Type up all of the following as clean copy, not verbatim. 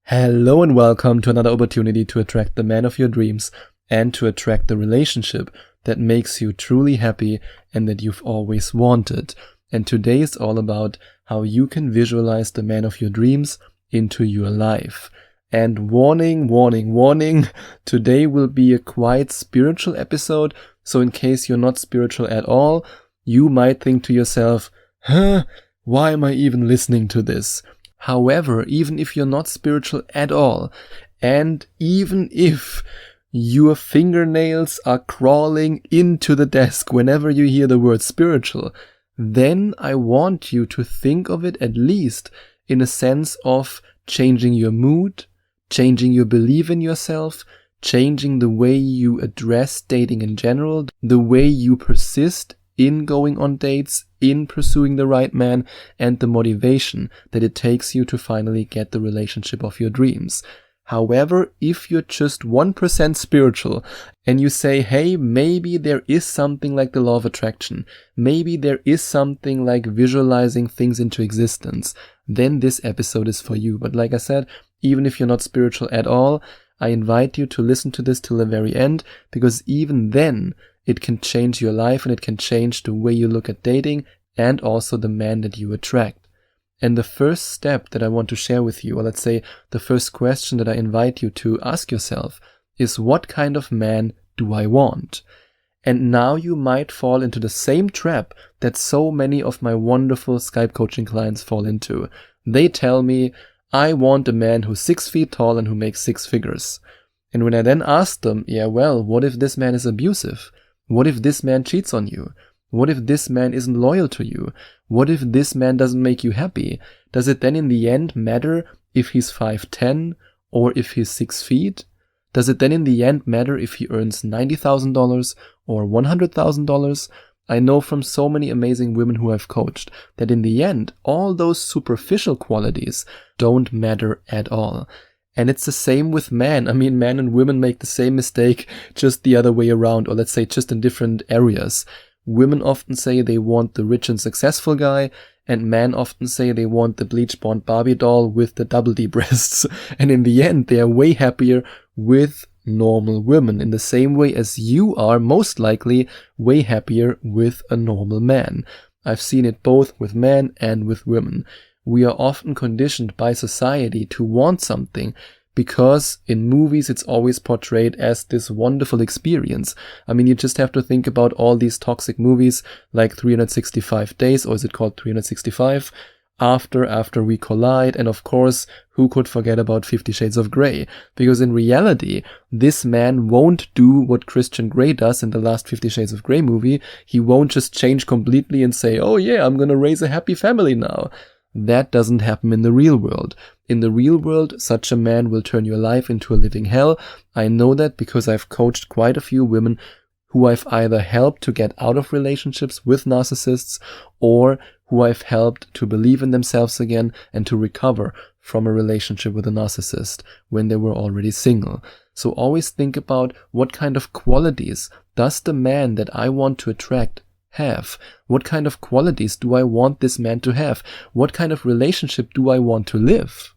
Hello and welcome to another opportunity to attract the man of your dreams and to attract the relationship that makes you truly happy and that you've always wanted. And today is all about how you can visualize the man of your dreams into your life. And warning, today will be a quite spiritual episode. So in case you're not spiritual at all, you might think to yourself, why am I even listening to this? However, even if you're not spiritual at all, and even if your fingernails are crawling into the desk whenever you hear the word spiritual, then I want you to think of it at least in a sense of changing your mood, changing your belief in yourself, changing the way you address dating in general, the way you persist in going on dates, in pursuing the right man, and the motivation that it takes you to finally get the relationship of your dreams. However, if you're just 1% spiritual and you say, hey, maybe there is something like the law of attraction, maybe there is something like visualizing things into existence, then this episode is for you. But like I said, even if you're not spiritual at all, I invite you to listen to this till the very end, because even then, it can change your life and it can change the way you look at dating and also the man that you attract. And the first step that I want to share with you, or let's say the first question that I invite you to ask yourself, is what kind of man do I want? And now you might fall into the same trap that so many of my wonderful Skype coaching clients fall into. They tell me, I want a man who's 6 feet tall and who makes 6 figures. And when I then ask them, what if this man is abusive? What if this man cheats on you? What if this man isn't loyal to you? What if this man doesn't make you happy? Does it then in the end matter if he's 5'10" or if he's 6 feet? Does it then in the end matter if he earns $90,000 or $100,000? I know from so many amazing women who I've coached that in the end, all those superficial qualities don't matter at all. And it's the same with men. I mean, men and women make the same mistake, just the other way around, or let's say just in different areas. Women often say they want the rich and successful guy, and men often say they want the bleach blonde Barbie doll with the double D breasts. And in the end, they are way happier with normal women, in the same way as you are most likely way happier with a normal man. I've seen it both with men and with women. We are often conditioned by society to want something because in movies it's always portrayed as this wonderful experience. I mean, you just have to think about all these toxic movies like 365 Days, or is it called 365? After We Collide, and of course, who could forget about 50 Shades of Grey? Because in reality, this man won't do what Christian Grey does in the last 50 Shades of Grey movie. He won't just change completely and say, oh yeah, I'm gonna raise a happy family now. That doesn't happen in the real world. In the real world, such a man will turn your life into a living hell. I know that because I've coached quite a few women who I've either helped to get out of relationships with narcissists or who I've helped to believe in themselves again and to recover from a relationship with a narcissist when they were already single. So always think about what kind of qualities does the man that I want to attract have? What kind of qualities do I want this man to have? What kind of relationship do I want to live?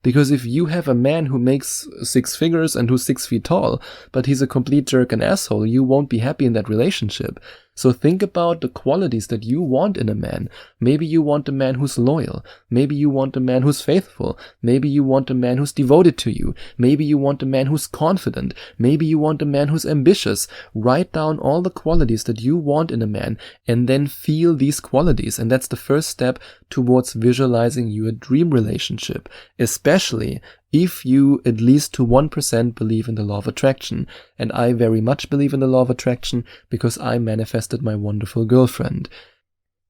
Because if you have a man who makes 6 figures and who's 6 feet tall, but he's a complete jerk and asshole, you won't be happy in that relationship. So think about the qualities that you want in a man. Maybe you want a man who's loyal. Maybe you want a man who's faithful. Maybe you want a man who's devoted to you. Maybe you want a man who's confident. Maybe you want a man who's ambitious. Write down all the qualities that you want in a man and then feel these qualities. And that's the first step towards visualizing your dream relationship, especially if you at least to 1% believe in the law of attraction. And I very much believe in the law of attraction because I manifested my wonderful girlfriend.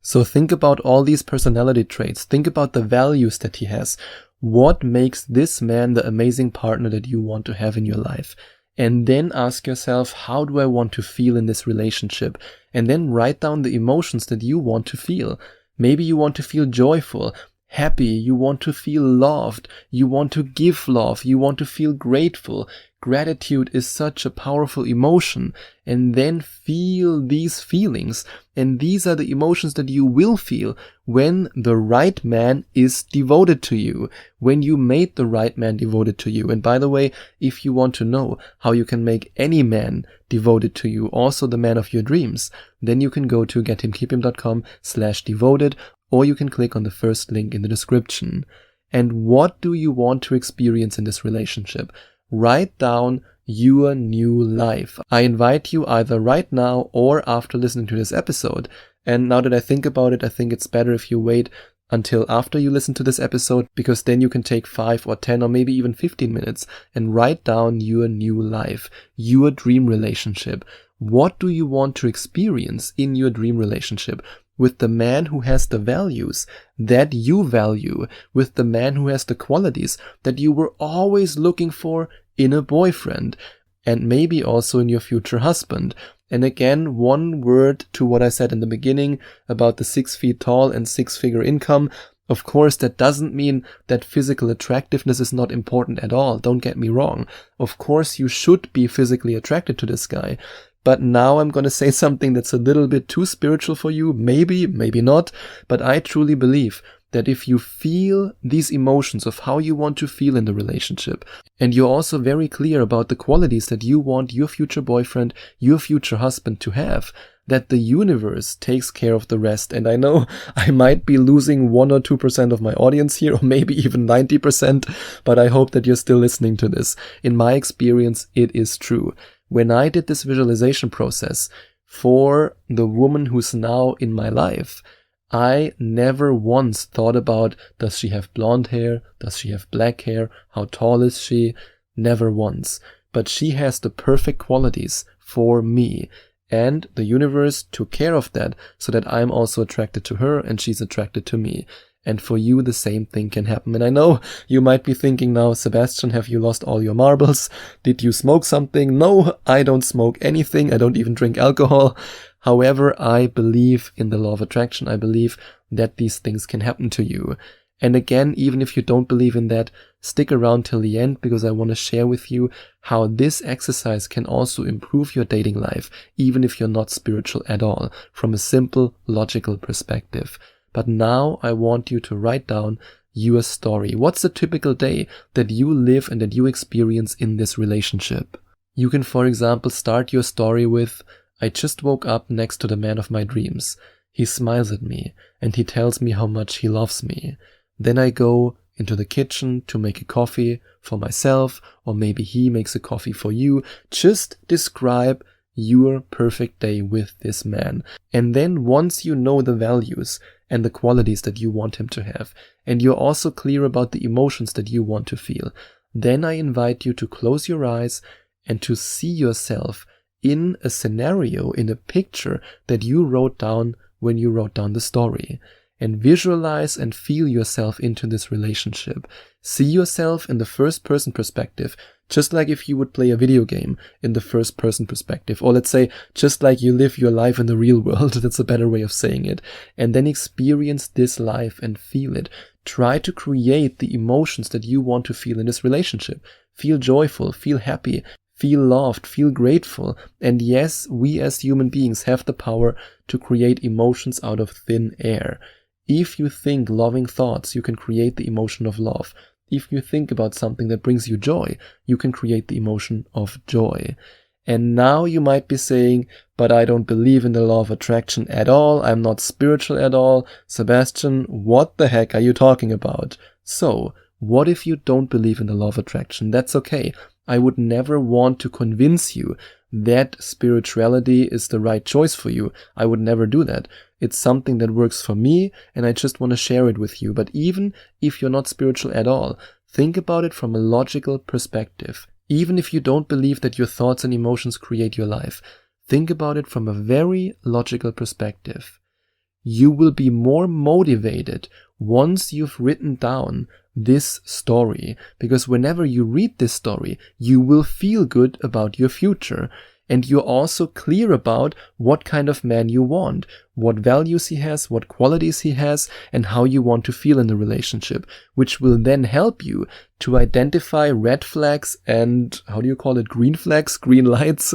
So think about all these personality traits. Think about the values that he has. What makes this man the amazing partner that you want to have in your life? And then ask yourself, how do I want to feel in this relationship? And then write down the emotions that you want to feel. Maybe you want to feel joyful, happy, you want to feel loved, you want to give love, you want to feel grateful. Gratitude is such a powerful emotion. And then feel these feelings. And these are the emotions that you will feel when the right man is devoted to you, when you made the right man devoted to you. And by the way, if you want to know how you can make any man devoted to you, also the man of your dreams, then you can go to gethimkeephim.com/devoted, or you can click on the first link in the description. And what do you want to experience in this relationship? Write down your new life. I invite you either right now or after listening to this episode. And now that I think about it, I think it's better if you wait until after you listen to this episode, because then you can take 5 or 10 or maybe even 15 minutes and write down your new life, your dream relationship. What do you want to experience in your dream relationship? With the man who has the values that you value, with the man who has the qualities that you were always looking for in a boyfriend, and maybe also in your future husband. And again, one word to what I said in the beginning about the 6 feet tall and 6-figure income. Of course, that doesn't mean that physical attractiveness is not important at all. Don't get me wrong. Of course, you should be physically attracted to this guy. But now I'm going to say something that's a little bit too spiritual for you. Maybe, maybe not. But I truly believe that if you feel these emotions of how you want to feel in the relationship, and you're also very clear about the qualities that you want your future boyfriend, your future husband to have, that the universe takes care of the rest. And I know I might be losing 1 or 2% of my audience here, or maybe even 90%, but I hope that you're still listening to this. In my experience, it is true. When I did this visualization process for the woman who's now in my life, I never once thought about, does she have blonde hair? Does she have black hair? How tall is she? Never once. But she has the perfect qualities for me. And the universe took care of that so that I'm also attracted to her and she's attracted to me. And for you, the same thing can happen. And I know you might be thinking now, Sebastian, have you lost all your marbles? Did you smoke something? No, I don't smoke anything. I don't even drink alcohol. However, I believe in the law of attraction. I believe that these things can happen to you. And again, even if you don't believe in that, stick around till the end, because I want to share with you how this exercise can also improve your dating life, even if you're not spiritual at all, from a simple, logical perspective. But now I want you to write down your story. What's a typical day that you live and that you experience in this relationship? You can, for example, start your story with, I just woke up next to the man of my dreams. He smiles at me and he tells me how much he loves me. Then I go into the kitchen to make a coffee for myself, or maybe he makes a coffee for you. Just describe your perfect day with this man. And then once you know the values and the qualities that you want him to have, and you're also clear about the emotions that you want to feel, then I invite you to close your eyes and to see yourself in a scenario, in a picture that you wrote down when you wrote down the story. And visualize and feel yourself into this relationship. See yourself in the first person perspective, just like if you would play a video game in the first person perspective. Or let's say, just like you live your life in the real world. That's a better way of saying it. And then experience this life and feel it. Try to create the emotions that you want to feel in this relationship. Feel joyful, feel happy, feel loved, feel grateful. And yes, we as human beings have the power to create emotions out of thin air. If you think loving thoughts, you can create the emotion of love. If you think about something that brings you joy, you can create the emotion of joy. And now you might be saying, but I don't believe in the law of attraction at all. I'm not spiritual at all. Sebastian, what the heck are you talking about? So, what if you don't believe in the law of attraction? That's okay. I would never want to convince you that spirituality is the right choice for you. I would never do that. It's something that works for me, and I just want to share it with you. But even if you're not spiritual at all, think about it from a logical perspective. Even if you don't believe that your thoughts and emotions create your life, think about it from a very logical perspective. You will be more motivated once you've written down this story, because whenever you read this story, you will feel good about your future. And you're also clear about what kind of man you want, what values he has, what qualities he has, and how you want to feel in the relationship, which will then help you to identify red flags and, green flags, green lights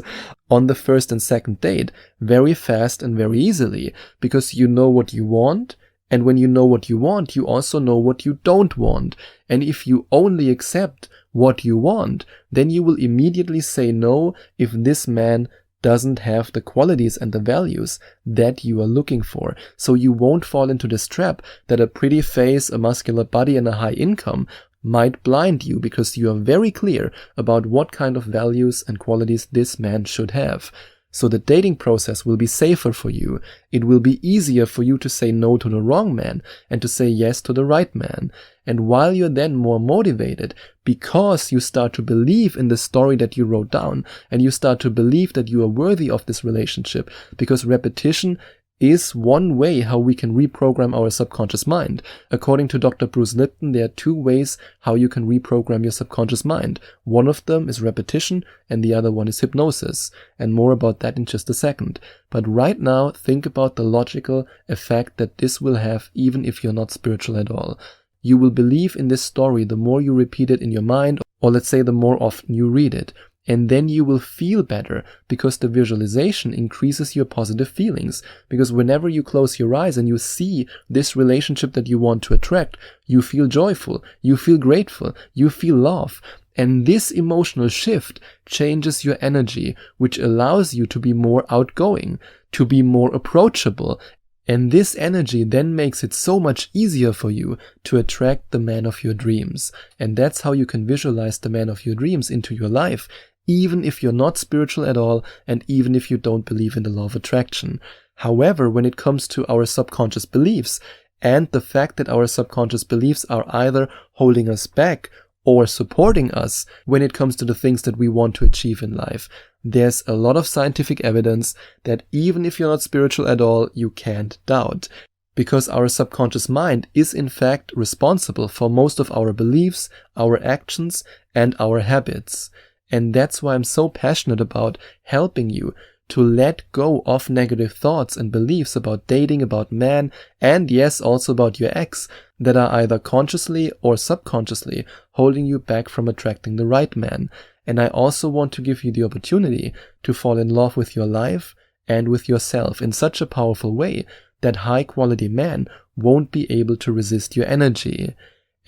on the first and second date very fast and very easily, because you know what you want. And when you know what you want, you also know what you don't want. And if you only accept what you want, then you will immediately say no if this man doesn't have the qualities and the values that you are looking for. So you won't fall into this trap that a pretty face, a muscular body, and a high income might blind you, because you are very clear about what kind of values and qualities this man should have. So the dating process will be safer for you. It will be easier for you to say no to the wrong man and to say yes to the right man. And while you're then more motivated, because you start to believe in the story that you wrote down, and you start to believe that you are worthy of this relationship, because repetition is one way how we can reprogram our subconscious mind. According to Dr. Bruce Lipton, there are two ways how you can reprogram your subconscious mind. One of them is repetition, and the other one is hypnosis. And more about that in just a second. But right now, think about the logical effect that this will have even if you're not spiritual at all. You will believe in this story the more you repeat it in your mind, or let's say the more often you read it. And then you will feel better, because the visualization increases your positive feelings. Because whenever you close your eyes and you see this relationship that you want to attract, you feel joyful, you feel grateful, you feel love. And this emotional shift changes your energy, which allows you to be more outgoing, to be more approachable. And this energy then makes it so much easier for you to attract the man of your dreams. And that's how you can visualize the man of your dreams into your life, even if you're not spiritual at all, and even if you don't believe in the law of attraction. However, when it comes to our subconscious beliefs, and the fact that our subconscious beliefs are either holding us back or supporting us when it comes to the things that we want to achieve in life, there's a lot of scientific evidence that even if you're not spiritual at all, you can't doubt. Because our subconscious mind is in fact responsible for most of our beliefs, our actions, and our habits. And that's why I'm so passionate about helping you to let go of negative thoughts and beliefs about dating, about men, and yes, also about your ex, that are either consciously or subconsciously holding you back from attracting the right man. And I also want to give you the opportunity to fall in love with your life and with yourself in such a powerful way that high-quality men won't be able to resist your energy.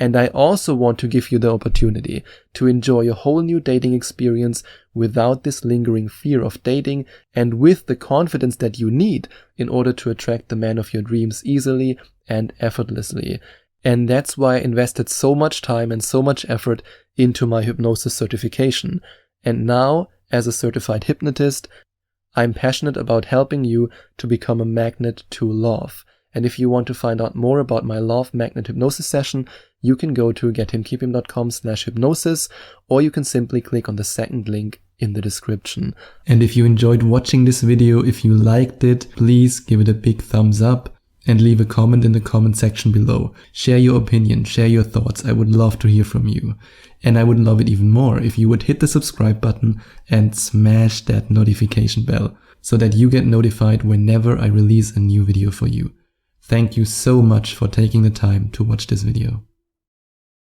And I also want to give you the opportunity to enjoy a whole new dating experience without this lingering fear of dating, and with the confidence that you need in order to attract the man of your dreams easily and effortlessly. And that's why I invested so much time and so much effort into my hypnosis certification. And now, as a certified hypnotist, I'm passionate about helping you to become a magnet to love. And if you want to find out more about my Love Magnet Hypnosis session, you can go to gethimkeephim.com/hypnosis, or you can simply click on the second link in the description. And if you enjoyed watching this video, if you liked it, please give it a big thumbs up and leave a comment in the comment section below. Share your opinion, share your thoughts. I would love to hear from you. And I would love it even more if you would hit the subscribe button and smash that notification bell so that you get notified whenever I release a new video for you. Thank you so much for taking the time to watch this video.